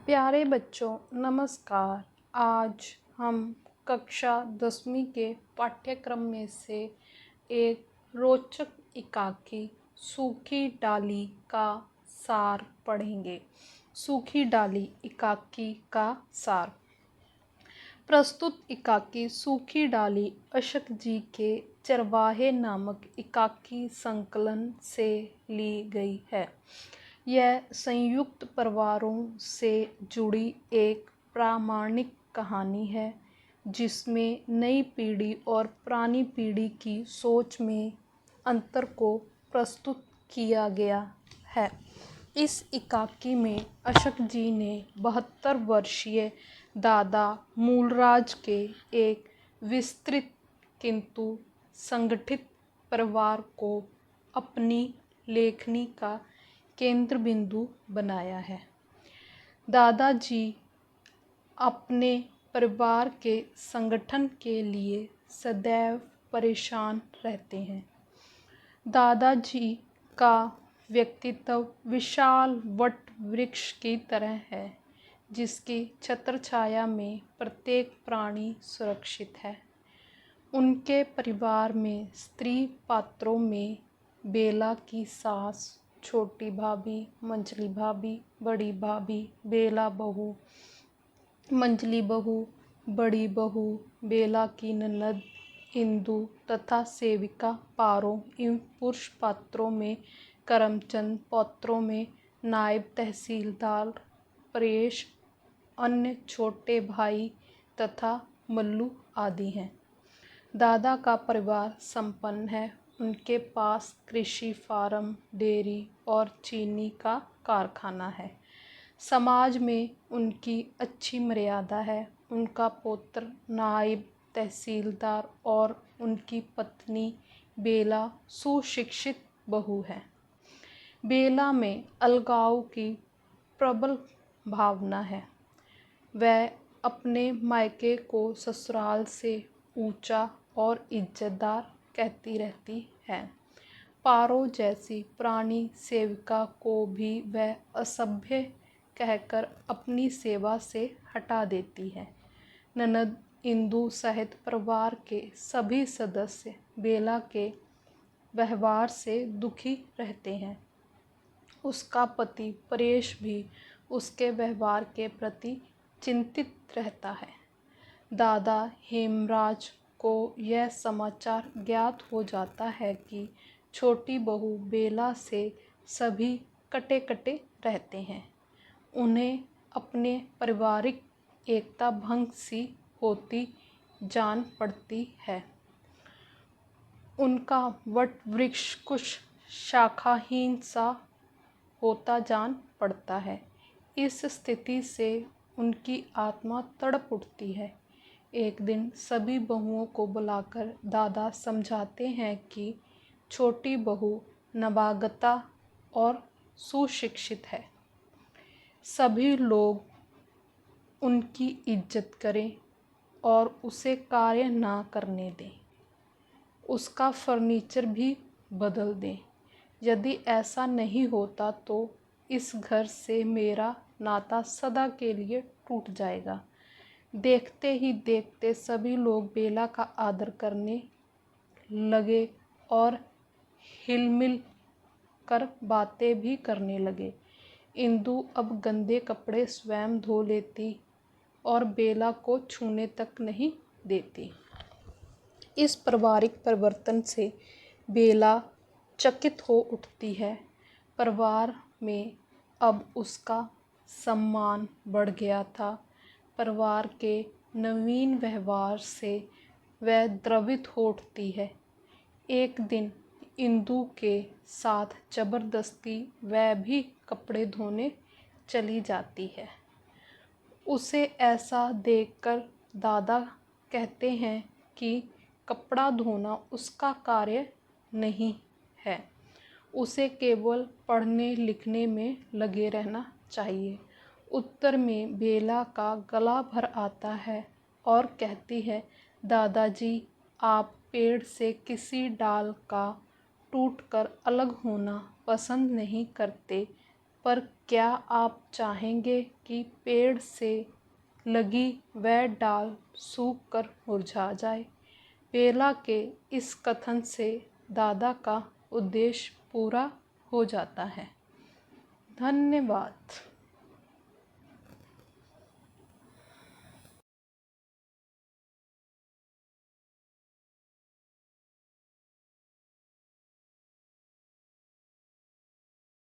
प्यारे बच्चों, नमस्कार। आज हम कक्षा 10वीं के पाठ्यक्रम में से एक रोचक एकाकी सूखी डाली का सार पढ़ेंगे। सूखी डाली एकाकी का सार। प्रस्तुत एकाकी सूखी डाली अशक जी के चरवाहे नामक एकाकी संकलन से ली गई है। यह संयुक्त परिवारों से जुड़ी एक प्रामाणिक कहानी है जिसमें नई पीढ़ी और पुरानी पीढ़ी की सोच में अंतर को प्रस्तुत किया गया है। इस एकाकी में अशक जी ने 72 वर्षीय दादा मूलराज के एक विस्तृत किंतु संगठित परिवार को अपनी लेखनी का केंद्र बिंदु बनाया है। दादाजी अपने परिवार के संगठन के लिए सदैव परेशान रहते हैं। दादाजी का व्यक्तित्व विशाल वट वृक्ष की तरह है जिसकी छत्र छाया में प्रत्येक प्राणी सुरक्षित है। उनके परिवार में स्त्री पात्रों में बेला की सास, छोटी भाभी, मंझली भाभी, बड़ी भाभी, बेला बहू, मंझली बहू, बड़ी बहू, बेला की ननद इंदु तथा सेविका पारो, इन पुरुष पात्रों में करमचंद, पौत्रों में नायब तहसीलदार परेश, अन्य छोटे भाई तथा मल्लू आदि हैं। दादा का परिवार संपन्न है। उनके पास कृषि फार्म, डेयरी और चीनी का कारखाना है। समाज में उनकी अच्छी मर्यादा है। उनका पुत्र नायब तहसीलदार और उनकी पत्नी बेला सुशिक्षित बहू है। बेला में अलगाव की प्रबल भावना है। वह अपने मायके को ससुराल से ऊंचा और इज्जतदार कहती रहती है। पारो जैसी पुरानी सेविका को भी वह असभ्य कहकर अपनी सेवा से हटा देती है। ननद इंदु सहित परिवार के सभी सदस्य बेला के व्यवहार से दुखी रहते हैं। उसका पति परेश भी उसके व्यवहार के प्रति चिंतित रहता है। दादा हेमराज को यह समाचार ज्ञात हो जाता है कि छोटी बहू बेला से सभी कटे कटे रहते हैं। उन्हें अपने पारिवारिक एकता भंग सी होती जान पड़ती है। उनका वट वृक्ष कुछ शाखाहीन सा होता जान पड़ता है। इस स्थिति से उनकी आत्मा तड़प उठती है। एक दिन सभी बहुओं को बुलाकर दादा समझाते हैं कि छोटी बहू नवागता और सुशिक्षित है। सभी लोग उनकी इज्जत करें और उसे कार्य ना करने दें। उसका फर्नीचर भी बदल दें। यदि ऐसा नहीं होता तो इस घर से मेरा नाता सदा के लिए टूट जाएगा। देखते ही देखते सभी लोग बेला का आदर करने लगे और हिलमिल कर बातें भी करने लगे। इंदु अब गंदे कपड़े स्वयं धो लेती और बेला को छूने तक नहीं देती। इस पारिवारिक परिवर्तन से बेला चकित हो उठती है। परिवार में अब उसका सम्मान बढ़ गया था। परिवार के नवीन व्यवहार से वह द्रवित हो उठती है। एक दिन इंदु के साथ जबरदस्ती वह भी कपड़े धोने चली जाती है। उसे ऐसा देखकर दादा कहते हैं कि कपड़ा धोना उसका कार्य नहीं है। उसे केवल पढ़ने लिखने में लगे रहना चाहिए। उत्तर में बेला का गला भर आता है और कहती है, दादाजी आप पेड़ से किसी डाल का टूटकर अलग होना पसंद नहीं करते, पर क्या आप चाहेंगे कि पेड़ से लगी वह डाल सूख कर मुरझा जाए? बेला के इस कथन से दादा का उद्देश्य पूरा हो जाता है। धन्यवाद।